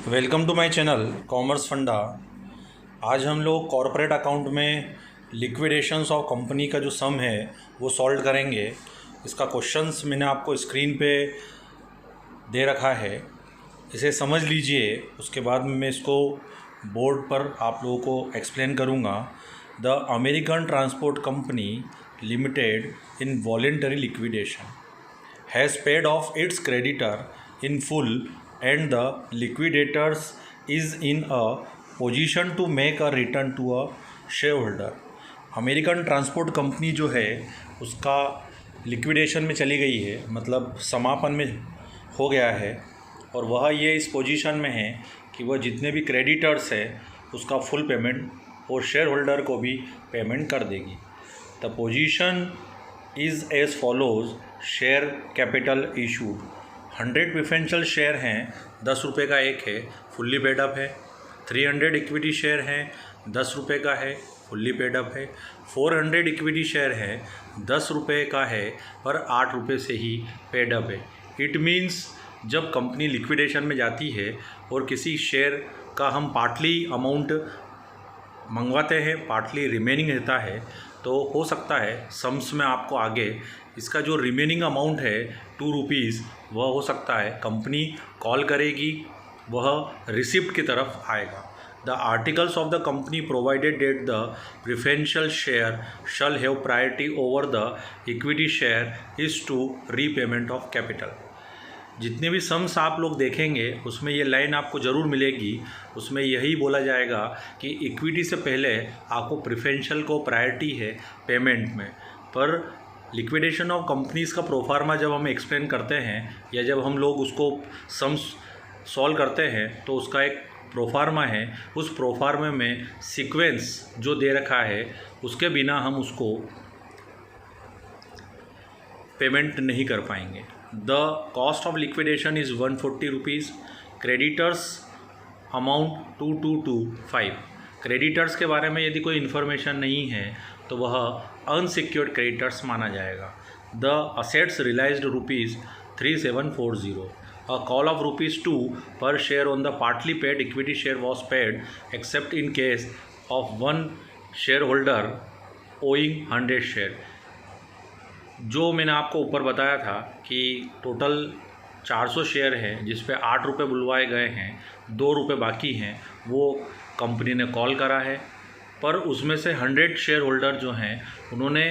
Welcome to my channel commerce funda. आज हम लोग कॉरपोरेट अकाउंट में लिक्विडेशंस ऑफ कंपनी का जो सम है वो सॉल्व करेंगे। इसका क्वेश्चंस मैंने आपको स्क्रीन पे दे रखा है, इसे समझ लीजिए। उसके बाद मैं इसको बोर्ड पर आप लोगों को एक्सप्लेन करूँगा। The American transport company limited in voluntary liquidation has paid off its creditor in full and the liquidators is in a position to make a return to a shareholder। American transport company जो है उसका liquidation में चली गई है, मतलब समापन में हो गया है, और वह ये इस पोजीशन में है कि वह जितने भी क्रेडिटर्स है उसका फुल पेमेंट और शेयर होल्डर को भी पेमेंट कर देगी। The position is as follows. Share capital issued 100 preferential share हैं, 10 रुपये का एक है, फुल्ली पेड अप है। 300 इक्विटी शेयर हैं, 10 रुपये का है, फुल्ली पेड अप है। 400 इक्विटी शेयर हैं, 10 रुपये का है पर 8 रुपये से ही पेड अप है। इट मीन्स जब कंपनी लिक्विडेशन में जाती है और किसी शेयर का हम पार्टली अमाउंट मंगवाते हैं, पार्टली रिमेनिंग रहता है, तो हो सकता है सम्स में आपको आगे इसका जो रिमेनिंग अमाउंट है 2 रुपीज़, वह हो सकता है कंपनी कॉल करेगी, वह रिसिप्ट की तरफ आएगा। The articles of the company provided that the preferential share shall have priority over the equity share is to repayment of capital. जितने भी सम्स आप लोग देखेंगे उसमें ये लाइन आपको ज़रूर मिलेगी। उसमें यही बोला जाएगा कि इक्विटी से पहले आपको प्रेफरेंशियल को प्रायोरिटी है पेमेंट में। पर लिक्विडेशन ऑफ कंपनीज़ का प्रोफार्मा जब हम एक्सप्लेन करते हैं या जब हम लोग उसको सम्स सॉल्व करते हैं तो उसका एक प्रोफार्मा है। उस प्रोफार्मे में सीक्वेंस जो दे रखा है उसके बिना हम उसको पेमेंट नहीं कर पाएंगे। The cost of liquidation is 140 rupees. Creditors amount 2225। Creditors के बारे में यदि कोई इन्फॉर्मेशन नहीं है तो वह अनसिक्योर्ड क्रेडिटर्स माना जाएगा। The assets realised rupees 3740। A call of ₹2 per share on the partly paid equity share was paid except in case of one share holder owing 100 share. जो मैंने आपको ऊपर बताया था कि टोटल 400 शेयर हैं जिस पे 8 रुपये बुलवाए गए हैं, 2 रुपये बाकी हैं, वो कंपनी ने कॉल करा है। पर उसमें से 100 शेयर होल्डर जो हैं उन्होंने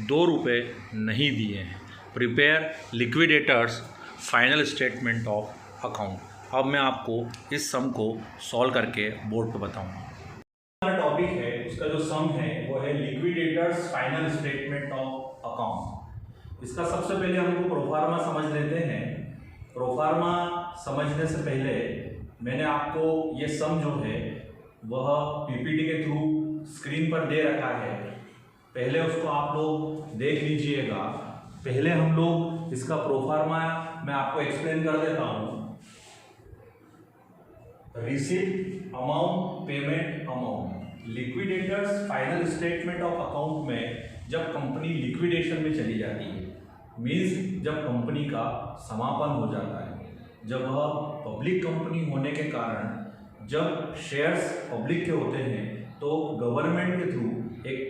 2 रुपये नहीं दिए हैं। Prepare liquidators final statement of account. अब मैं आपको इस सम को सॉल्व करके बोर्ड पर बताऊँगा। टॉपिक है उसका जो सम है वो है liquidators final statement of account. इसका सबसे पहले हमको प्रोफार्मा समझ लेते हैं। प्रोफार्मा समझने से पहले मैंने आपको ये सम जो है वह पीपीटी के थ्रू स्क्रीन पर दे रखा है, पहले उसको आप लोग देख लीजिएगा। पहले हम लोग इसका प्रोफार्मा मैं आपको एक्सप्लेन कर देता हूँ। Receipt amount, payment amount. Liquidators final statement of account में जब कंपनी लिक्विडेशन में चली जाती है, मीन्स जब कंपनी का समापन हो जाता है, जब वह पब्लिक कंपनी होने के कारण जब शेयर्स पब्लिक के होते हैं तो गवर्नमेंट के थ्रू एक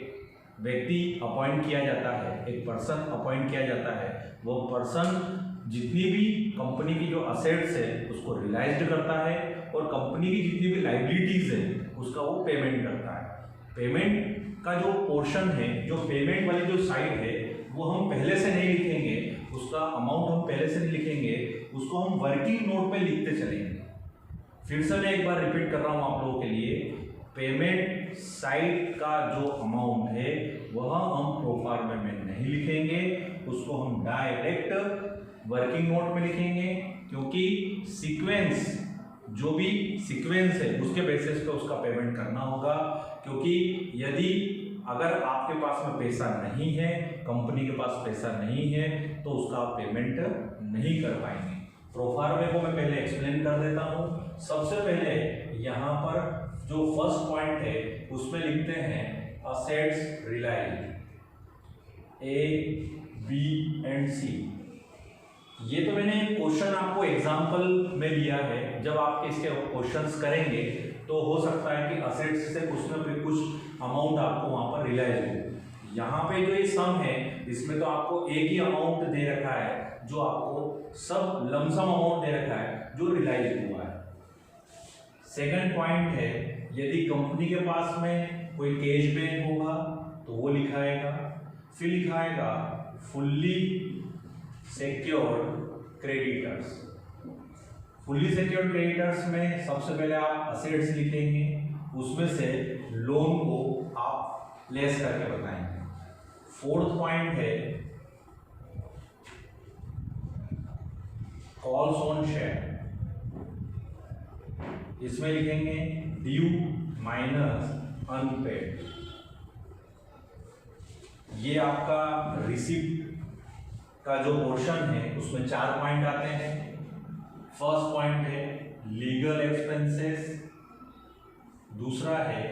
व्यक्ति अपॉइंट किया जाता है, एक पर्सन अपॉइंट किया जाता है। वो पर्सन जितनी भी कंपनी की जो असेट्स है उसको रियलाइज्ड करता है और कंपनी की जितनी भी लाइबिलिटीज़ है उसका वो पेमेंट करता है। पेमेंट का जो पोर्शन है, जो पेमेंट वाली जो साइड है, वो हम पहले से नहीं लिखेंगे, उसका अमाउंट हम पहले से नहीं लिखेंगे, उसको हम वर्किंग नोट पे लिखते चलेंगे। फिर से मैं एक बार रिपीट कर रहा हूँ आप लोगों के लिए। पेमेंट साइड का जो अमाउंट है वह हम प्रोफार्मा में नहीं लिखेंगे, उसको हम डायरेक्ट वर्किंग नोट में लिखेंगे, क्योंकि सीक्वेंस जो भी सीक्वेंस है उसके बेसिस पे उसका पेमेंट करना होगा। क्योंकि यदि अगर आपके पास में पैसा नहीं है, कंपनी के पास पैसा नहीं है, तो उसका आप पेमेंट नहीं कर पाएंगे। प्रोफार्मे को मैं पहले एक्सप्लेन कर देता हूँ। सबसे पहले यहाँ पर जो फर्स्ट पॉइंट है उसमें लिखते हैं assets realised, A, B and C। ये तो मैंने क्वेश्चन आपको एग्जांपल में लिया है, जब आप इसके क्वेश्चंस करेंगे तो हो सकता है कि असेट्स से कुछ ना कुछ अमाउंट आपको वहाँ पर रियलाइज हो। यहाँ पे जो ये सम है इसमें तो आपको एक ही अमाउंट दे रखा है, जो आपको सब लमसम अमाउंट दे रखा है जो रियलाइज हुआ है। सेकंड पॉइंट है, यदि कंपनी के पास में कोई कैश बैंक होगा तो वो लिखाएगा, फिर लिखाएगा fully secured creditors. Fully secured creditors में सबसे पहले आप असेट्स लिखेंगे, उसमें से लोन को आप लेस करके बताएंगे। फोर्थ पॉइंट है कॉल्स ऑन शेयर, इसमें लिखेंगे ड्यू माइनस अनपेड। ये आपका रिसिप्ट का जो पोर्शन है उसमें 4 पॉइंट आते हैं। फर्स्ट पॉइंट है लीगल एक्सपेंसेस, दूसरा है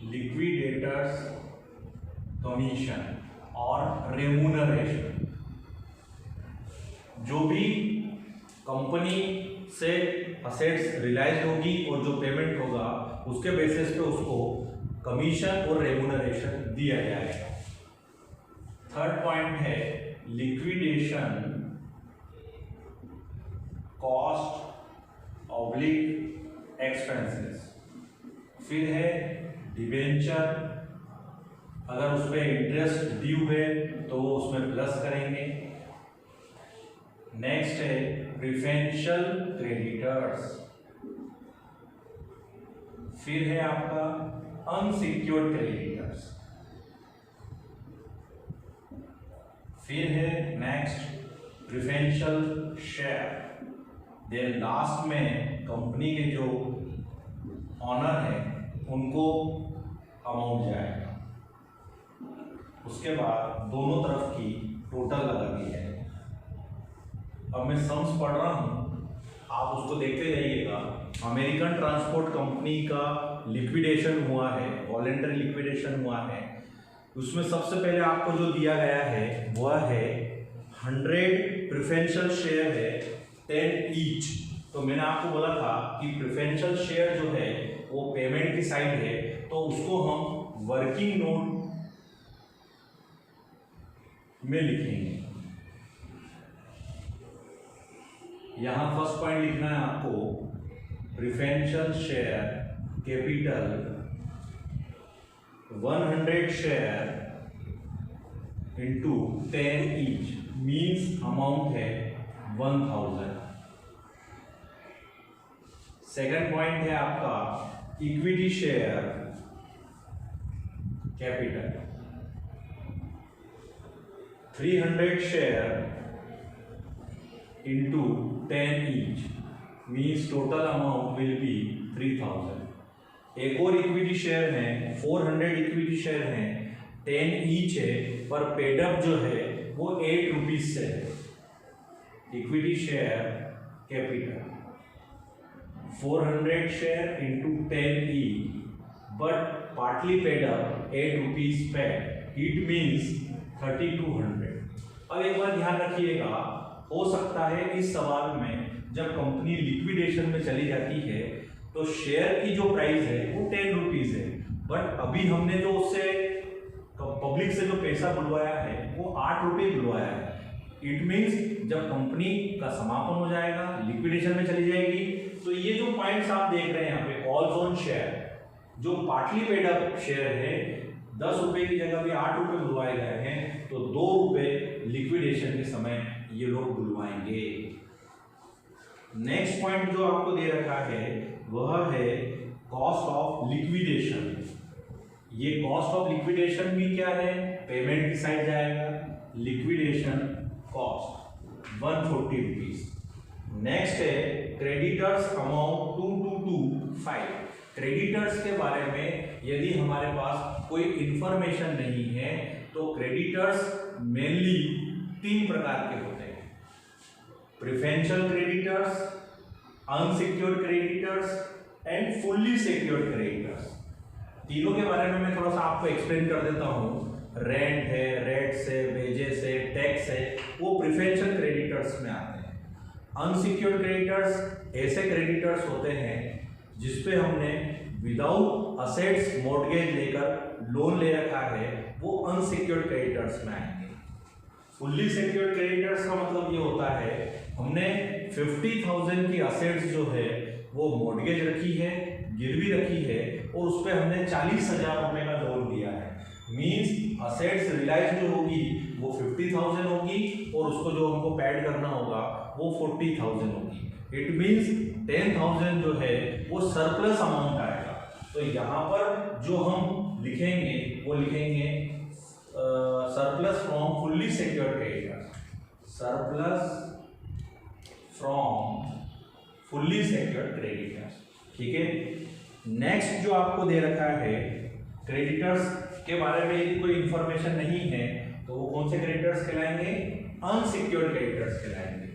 लिक्विडेटर्स कमीशन और रेम्यूनरेशन। जो भी कंपनी से असेट्स रियलाइज होगी और जो पेमेंट होगा उसके बेसिस पे उसको कमीशन और रेम्यूनरेशन दिया जाएगा। थर्ड पॉइंट है लिक्विडेशन कॉस्ट ऑब्लिक एक्सपेंसेस। फिर है डिबेंचर, अगर उस पर इंटरेस्ट ड्यू है तो वो उसमें प्लस करेंगे। नेक्स्ट है प्रेफरेंशियल क्रेडिटर्स। फिर है आपका अनसिक्योर्ड क्रेडिटर्स। फिर है next preferential share. Then last में कंपनी के जो ऑनर है उनको अमाउंट जाएगा। उसके बाद दोनों तरफ की टोटल लगा दी है। अब मैं सम्स पढ़ रहा हूँ, आप उसको देखते जाइएगा। अमेरिकन ट्रांसपोर्ट कंपनी का लिक्विडेशन हुआ है, वॉलेंटरी लिक्विडेशन हुआ है। उसमें सबसे पहले आपको जो दिया गया है वह है 100 प्रेफरेंशियल शेयर है 10 ईच। तो मैंने आपको बोला था कि प्रेफरेंशियल शेयर जो है वो पेमेंट की साइड है, तो उसको हम वर्किंग नोट में लिखेंगे। यहां फर्स्ट पॉइंट लिखना है आपको preferential share capital 100 share into 10 each means amount है 1000। सेकंड पॉइंट है आपका equity share capital 300 share into 10 each means total amount will be 3000। एक और इक्विटी शेयर है 400 इक्विटी शेयर है 10 ईच है, पर पेडअप जो है वो 8 रुपीज से है। Equity share capital 400 share into 10 E but partly paid up 8 rupees paid, it means 3200। अब एक बार ध्यान रखिएगा, हो सकता है इस सवाल में जब कंपनी लिक्विडेशन में चली जाती है तो शेयर की जो प्राइस है वो 10 रुपीज है, बट अभी हमने जो उससे पब्लिक से जो पैसा बुलवाया है वो 8 रुपये बुलवाया है। इट मीन्स जब कंपनी का समापन हो जाएगा, लिक्विडेशन में चली जाएगी, तो ये जो पॉइंट्स आप देख रहे हैं यहाँ पे कॉल्स ऑन शेयर, जो पार्टली पेड अप शेयर है 10 रुपए की जगह भी 8 रुपए बुलवाए गए हैं, तो 2 रुपए लिक्विडेशन के समय ये लोग बुलवाएंगे। नेक्स्ट पॉइंट जो आपको दे रखा है वह है कॉस्ट ऑफ लिक्विडेशन। ये कॉस्ट ऑफ लिक्विडेशन भी क्या है, पेमेंट की साइड जाएगा। Liquidation cost 140 rupees. नेक्स्ट है क्रेडिटर्स अमाउंट 2225। क्रेडिटर्स के बारे में यदि हमारे पास कोई इंफॉर्मेशन नहीं है तो क्रेडिटर्स मेनली 3 प्रकार के होते हैं, preferential creditors, unsecured creditors and fully secured creditors. तीनों के बारे में मैं थोड़ा सा आपको एक्सप्लेन कर देता हूँ। रेंट है, रेट्स है, वेजेस है, टैक्स है, वो प्रिफरेंशियल क्रेडिटर्स में आते हैं। अनसिक्योर्ड क्रेडिटर्स ऐसे क्रेडिटर्स होते हैं जिसपे हमने विदाउट असेट्स मॉर्गेज लेकर लोन ले रखा है, वो अनसिक्योर्ड क्रेडिटर्स में आएंगे। फुल्ली सिक्योर्ड क्रेडिटर्स का मतलब ये होता है हमने 50,000 की असेट्स जो है वो मॉर्गेज रखी है, गिरवी रखी है, और उस पर हमने 40,000 रुपए का लोन लिया है। मींस असेट्स रियलाइज जो होगी वो 50,000 होगी और उसको जो हमको पैड करना होगा वो 40,000 होगी। इट मींस 10,000 जो है वो सरप्लस अमाउंट आएगा। तो यहाँ पर जो हम लिखेंगे वो लिखेंगे surplus from fully secured creditors, surplus from fully secured creditors. ठीक है। नेक्स्ट जो आपको दे रखा है क्रेडिटर्स के बारे में यदि कोई इंफॉर्मेशन नहीं है तो वो कौन से क्रेडिटर्स कहलाएंगे? अनसिक्योर्ड क्रेडिटर्स कहलाएंगे।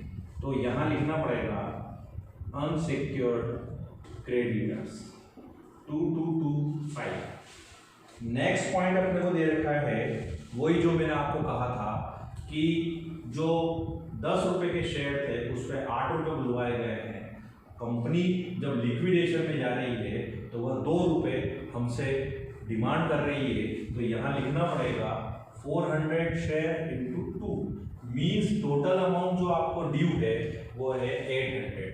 तो यहां लिखना पड़ेगा अनसिक्योर्ड क्रेडिटर्स 2225। नेक्स्ट पॉइंट अपने को दे रखा है वही जो मैंने आपको कहा था कि जो 10 रुपए के शेयर थे उस पर 8 रुपए बुलवाए गए हैं। कंपनी जब लिक्विडेशन में जा रही है तो वह 2 रुपए हमसे डिमांड कर रही है। तो यहाँ लिखना पड़ेगा 400 share into 2 means total amount जो आपको ड्यू है वो है 800।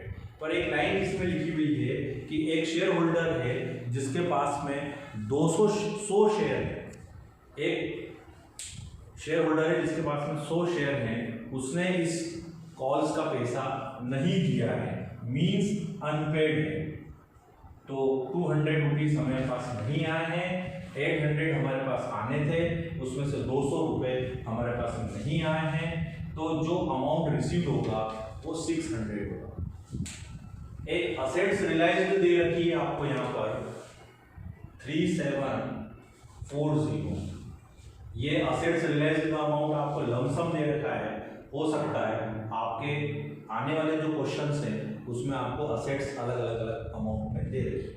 पर एक लाइन इसमें लिखी हुई है कि एक शेयर होल्डर है जिसके पास में 100 शेयर है। एक शेयर होल्डर है जिसके पास में 100 शेयर हैं, उसने इस कॉल्स का पैसा नहीं दिया है, मीन्स अनपेड है। तो 200 रुपीज हमारे पास नहीं आए हैं, 800 हमारे पास आने थे, उसमें से 200 रुपए हमारे पास नहीं आए हैं। तो जो अमाउंट रिसीव होगा वो 600 होगा। एक असेट्स रियलाइज्ड दे रखी है आपको यहाँ पर 3740। ये असेट्स रियलाइज्ड का अमाउंट आपको लमसम दे रखा है। हो सकता है आपके आने वाले जो क्वेश्चंस हैं उसमें आपको असेट्स अलग अलग अमाउंट में दे रखे।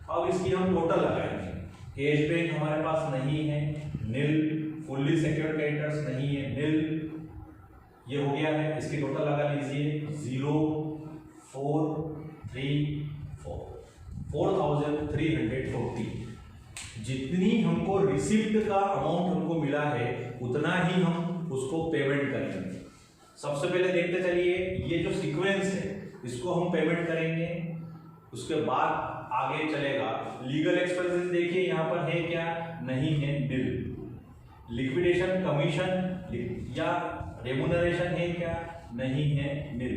अब इसकी हम टोटल लगाएंगे। कैश बैंक हमारे पास नहीं है, नील। फुल्ली सिक्योर्ड क्रेडिटर्स नहीं है, नील। ये हो गया है, इसकी टोटल लगा लीजिए 0 4 3 4 4,340। जितनी हमको रिसिप्ट का अमाउंट हमको मिला है उतना ही हम उसको पेमेंट करेंगे। सबसे पहले देखते चलिए ये जो सीक्वेंस है इसको हम पेमेंट करेंगे, उसके बाद आगे चलेगा। लीगल एक्सपेंसेस देखिए यहाँ पर है क्या? नहीं है, बिल। लिक्विडेशन कमीशन या रेमुनरेशन है क्या? नहीं है, बिल।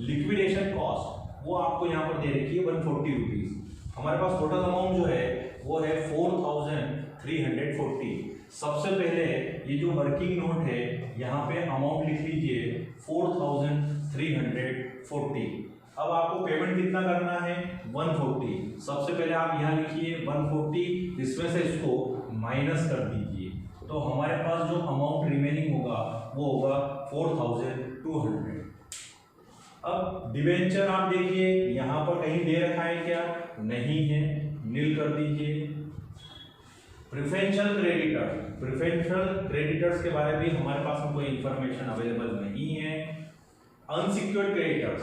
लिक्विडेशन कॉस्ट वो आपको यहाँ पर दे रखी है 140 रुपीज। हमारे पास टोटल अमाउंट जो है वो है 4,340। सबसे पहले ये जो वर्किंग नोट है यहाँ पे अमाउंट लिख लीजिए 4,340। अब आपको पेमेंट कितना करना है? 140। सबसे पहले आप यहाँ लिखिए 140, इसमें से इसको माइनस कर दीजिए तो हमारे पास जो अमाउंट रिमेनिंग होगा वो होगा 4,200। अब डिवेंचर आप देखिए यहाँ पर कहीं दे रखा है क्या? नहीं है, नील कर दीजिए। प्रेफरेंशियल क्रेडिटर्स के बारे में हमारे पास में कोई इंफॉर्मेशन अवेलेबल नहीं है। अनसिक्योर्ड क्रेडिटर्स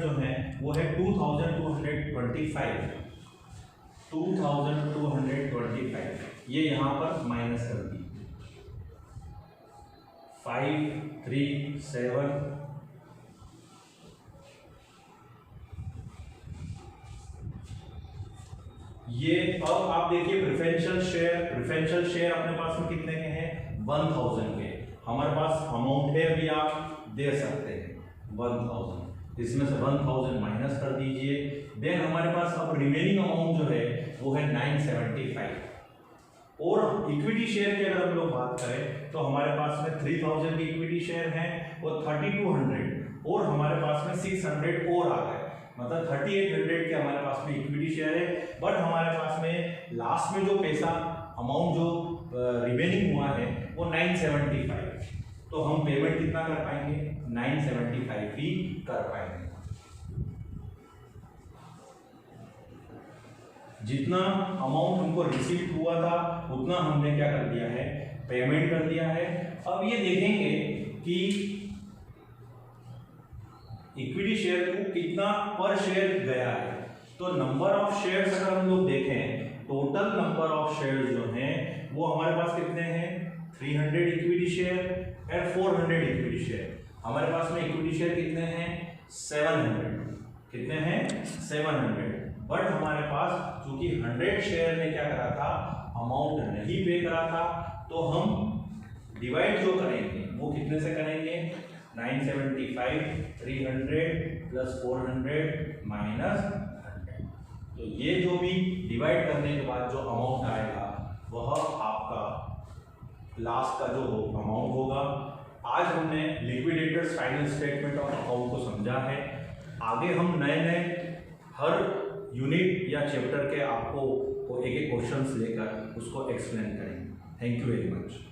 जो हैं वो है 2,225। ये यहाँ पर माइनस कर दीजिए 537। ये अब आप देखिए प्रेफरेंशियल शेयर अपने पास में कितने के हैं? 1,000 के। हमारे पास अमाउंट है अभी आप दे सकते हैं 1,000, इसमें से 1,000 माइनस कर दीजिए। देन हमारे पास अब रिमेनिंग अमाउंट जो है वो है 975। और इक्विटी शेयर की अगर हम लोग बात करें तो हमारे पास में 3,000 की इक्विटी शेयर है और 3,200 और हमारे पास में 600 और आ गए, मतलब 3,800 के हमारे पास में इक्विटी शेयर है। बट हमारे पास में लास्ट में जो पैसा अमाउंट जो रिमेनिंग हुआ है वो 975। तो हम पेमेंट कितना कर पाएंगे? 975 ही कर पाएंगे। जितना अमाउंट हमको रिसीव हुआ था उतना हमने क्या कर दिया है, पेमेंट कर दिया है। अब ये देखेंगे कि इक्विटी शेयर को कितना पर शेयर गया है। तो नंबर ऑफ शेयर्स अगर हम लोग देखें, टोटल नंबर ऑफ शेयर जो हैं वो हमारे पास कितने हैं, 300 इक्विटी शेयर और 400 इक्विटी शेयर। हमारे पास में इक्विटी शेयर कितने हैं, 700। कितने हैं, 700। बट हमारे पास चूंकि 100 शेयर ने क्या करा था, अमाउंट नहीं पे करा था, तो हम डिवाइड जो करेंगे वो कितने से करेंगे, 975, 300 प्लस 400 माइनस 100। तो ये जो भी डिवाइड करने के बाद जो अमाउंट आएगा वह आपका लास्ट का जो अमाउंट होगा। आज हमने liquidators final statement of account को समझा है। आगे हम नए नए हर यूनिट या चैप्टर के आपको एक एक क्वेश्चंस लेकर उसको एक्सप्लेन करेंगे। Thank you very much.